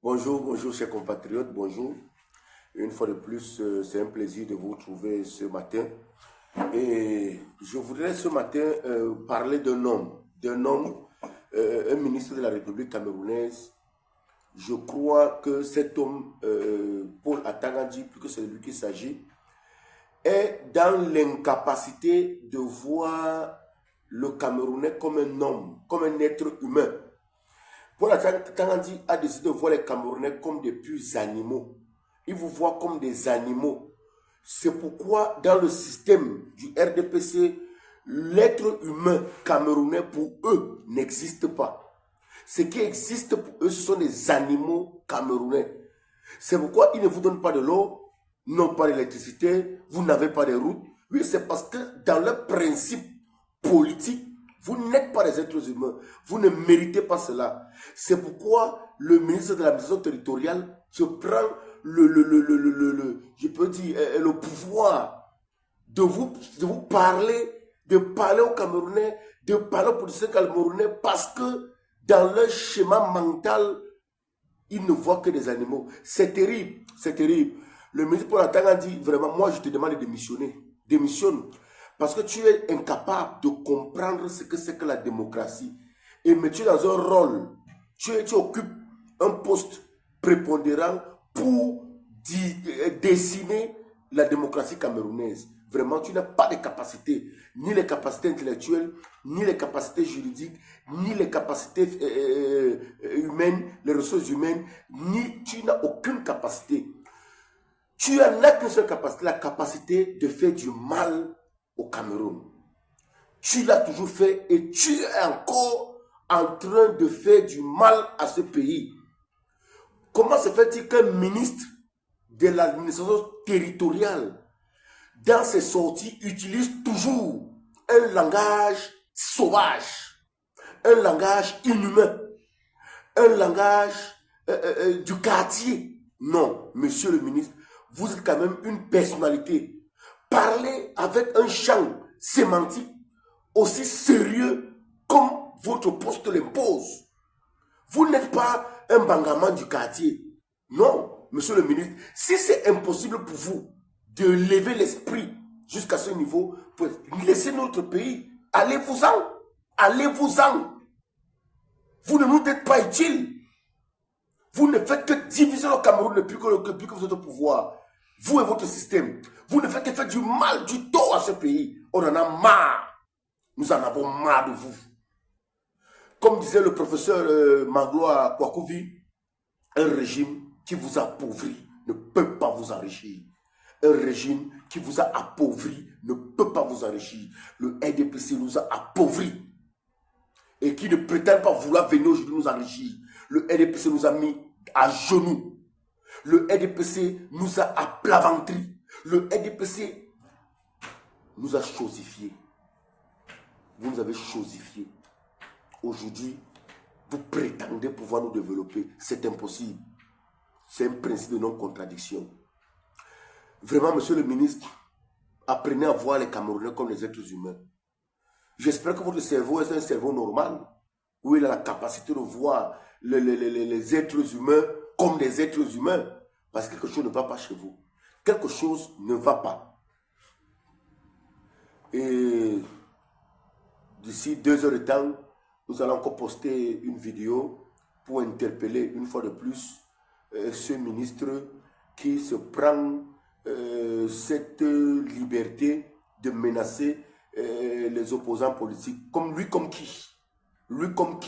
Bonjour, bonjour chers compatriotes, bonjour. Une fois de plus, c'est un plaisir de vous retrouver ce matin. Et je voudrais ce matin parler d'un homme, un ministre de la République camerounaise. Je crois que cet homme, Paul Atangadi, puisque c'est de lui qu'il s'agit, est dans l'incapacité de voir le Camerounais comme un homme, comme un être humain. Paul Atangadi a décidé de voir les Camerounais comme des purs animaux. Il vous voit comme des animaux. C'est pourquoi dans le système du RDPC, l'être humain camerounais pour eux n'existe pas. Ce qui existe pour eux, ce sont des animaux camerounais. C'est pourquoi ils ne vous donnent pas de l'eau, n'ont pas d'électricité, vous n'avez pas de route. Oui, c'est parce que dans leur principe politique, vous n'êtes pas des êtres humains. Vous ne méritez pas cela. C'est pourquoi le ministre de l'administration territoriale se prend je peux dire, le pouvoir de vous parler, de parler aux Camerounais, de parler aux politiciens camerounais parce que dans leur schéma mental, ils ne voient que des animaux. C'est terrible, c'est terrible. Le ministre Paul Atanga dit vraiment, moi je te demande de démissionner. Démissionne. Parce que tu es incapable de comprendre ce que c'est que la démocratie. Et mais tu es dans un rôle, tu occupes un poste prépondérant pour dessiner la démocratie camerounaise. Vraiment, tu n'as pas de capacité, ni les capacités intellectuelles, ni les capacités juridiques, ni les capacités humaines, les ressources humaines, ni tu n'as aucune capacité. Tu n'as qu'une seule capacité, la capacité de faire du mal au Cameroun. Tu l'as toujours fait et tu es encore en train de faire du mal à ce pays. Comment se fait-il qu'un ministre de l'administration territoriale, dans ses sorties, utilise toujours un langage sauvage, un langage inhumain, un langage du quartier? Non, monsieur le ministre, vous êtes quand même une personnalité. Parlez avec un champ sémantique aussi sérieux comme votre poste l'impose. Vous n'êtes pas un bangaman du quartier. Non, monsieur le ministre, si c'est impossible pour vous de lever l'esprit jusqu'à ce niveau, laissez notre pays. Allez-vous-en. Allez-vous-en. Vous ne nous êtes pas utile. Vous ne faites que diviser le Cameroun depuis que vous êtes au pouvoir. Vous et votre système. Vous ne faites que faire du mal, du tort à ce pays. On en a marre. Nous en avons marre de vous. Comme disait le professeur Magloire Kwakovi, un régime qui vous appauvrit ne peut pas vous enrichir. Un régime qui vous a appauvri ne peut pas vous enrichir. Le RDPC nous a appauvris et qui ne prétend pas vouloir venir aujourd'hui nous enrichir. Le RDPC nous a mis à genoux. Le RDPC nous a aplaventris. Le RDPC nous a chosifiés. Vous nous avez chosifiés. Aujourd'hui, vous prétendez pouvoir nous développer. C'est impossible. C'est un principe de non-contradiction. Vraiment, monsieur le ministre, apprenez à voir les Camerounais comme les êtres humains. J'espère que votre cerveau est un cerveau normal, où il a la capacité de voir les êtres humains comme des êtres humains. Parce que quelque chose ne va pas chez vous. Quelque chose ne va pas. Et d'ici 2 heures de temps, nous allons encore poster une vidéo pour interpeller une fois de plus ce ministre qui se prend cette liberté de menacer les opposants politiques. Comme lui, comme qui? Lui, comme qui?